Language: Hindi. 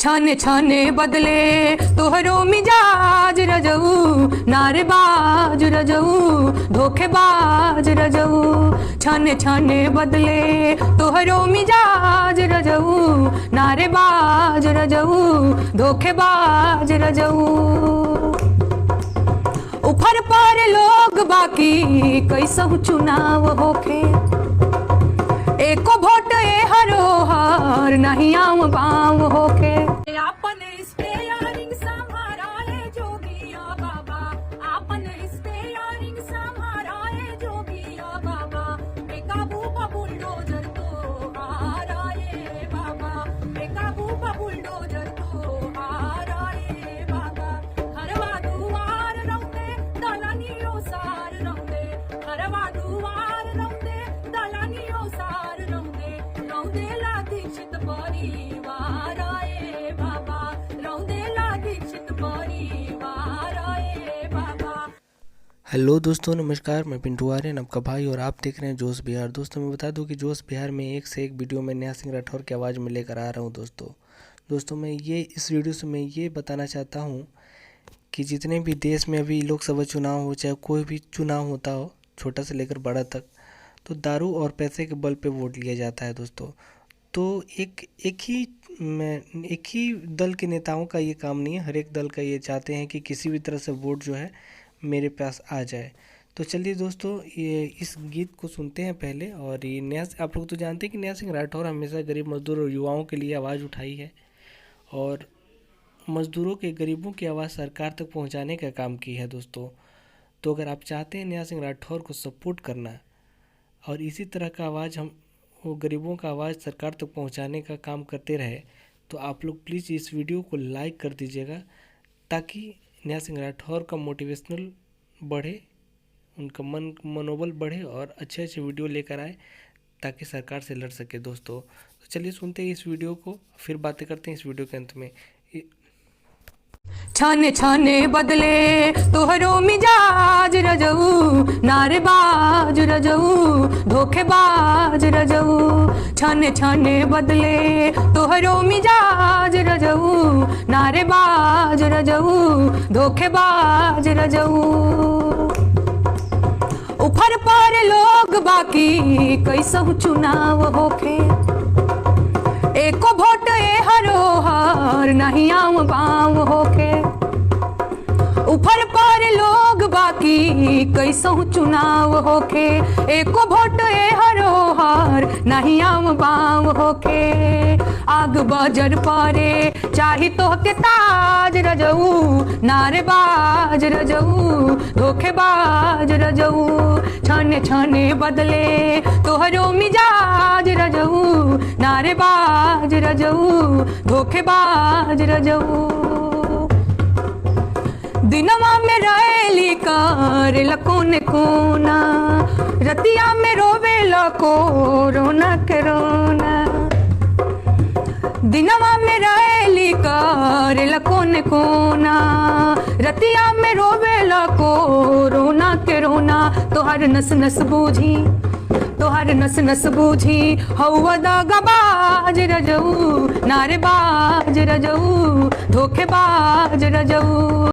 छाने छाने बदले तोहरो मिजाज रजऊ, नारेबाज रजऊ, धोखेबाज रजऊ। छाने छाने बदले तोहरो मिजाज रजऊ, नारेबाज रजऊ, धोखेबाज रजऊ। ऊपर पर लोग बाकी कैसहु चुनाव होखे, एको वोट ए हरोहर नहीं आम बाम होके। आपण स्टेअरिंग सांभाळाए जोगिया बाबा, आपण स्टेअरिंग सांभाळाए जोगिया बाबा। बेकाबू का बुलडोजर तो आ रहा है बाबा, बेकाबू का बुलडोजर तो आ रहा है बाबा। हरवा दुआर रौंदे दलानियो सार रौंदे, हरवा दुआर रौंदे दलानियो सार रौंदे। रौंदेला दीक्षित परिवार आए बाबा, रौंदेला दीक्षित परिवार आए बाबा। हेलो दोस्तों, नमस्कार। मैं पिंटू आर्यन, आपका भाई, और आप देख रहे हैं जोश बिहार। दोस्तों मैं बता दूं कि जोश बिहार में एक से एक वीडियो में नेहा सिंह राठौर की आवाज़ में लेकर आ रहा हूं। दोस्तों मैं इस वीडियो से मैं ये बताना चाहता हूं कि जितने भी देश में अभी लोकसभा चुनाव हो, चाहे कोई भी चुनाव होता हो, छोटा से लेकर बड़ा तक, तो दारू और पैसे के बल पे वोट लिया जाता है दोस्तों। तो एक ही दल के नेताओं का ये काम नहीं है। हर एक दल का ये चाहते हैं कि किसी भी तरह से वोट जो है मेरे पास आ जाए। तो चलिए दोस्तों, ये इस गीत को सुनते हैं पहले। और ये आप लोग तो जानते हैं कि नेहा सिंह राठौर हमेशा गरीब मजदूर और युवाओं के लिए आवाज़ उठाई है, और मजदूरों के, गरीबों की आवाज़ सरकार तक पहुंचाने का काम की है दोस्तों। तो अगर आप चाहते हैं नेहा सिंह राठौर को सपोर्ट करना और इसी तरह का आवाज़ वो गरीबों का आवाज़ सरकार तक पहुंचाने का काम करते रहे, तो आप लोग प्लीज़ इस वीडियो को लाइक कर दीजिएगा, ताकि नेहा सिंह राठौर का मोटिवेशनल बढ़े, उनका मनोबल बढ़े और अच्छे अच्छे वीडियो लेकर आए, ताकि सरकार से लड़ सके दोस्तों। तो चलिए सुनते हैं इस वीडियो को, फिर बातें करते हैं इस वीडियो के अंत में। छाने छाने बदले तोहरो मिजाज रजऊ, नारेबाज रजऊ, धोखेबाज रजऊ। छाने छाने बदले तोहरो मिजाज रजऊ, नारेबाज रजऊ, धोखेबाज रजऊ। ऊपर पर लोग बाकी कैसहु चुनाव होखे, एको वोट ए हरोहर नहीं आम बाम होके। ऊपर पर लोग बाकी कैसहु चुनाव होखे, एको वोट ए हरोहर नहीं आम बाम होके। आग बजर परे चाही तो के ताज रजऊ, नारेबाज रजऊ, धोखेबाज रजऊ। छाने छाने बदले तोहरो मिजाज रजऊ, नारेबाज रजऊ, धोखेबाज रजऊ। दिनवा में रैली कर लकोने कोना, रतिया में रोवे लको रोना के रोना। दिनवा में रैली कर लकोने कोना, रतिया में रोवे लको रोना के रोना। तोहर नस नस बूझी, तोहर नस नस बूझी, हौवा दगाबाज रजऊ, नारेबाज रजऊ, धोखेबाज रजऊ।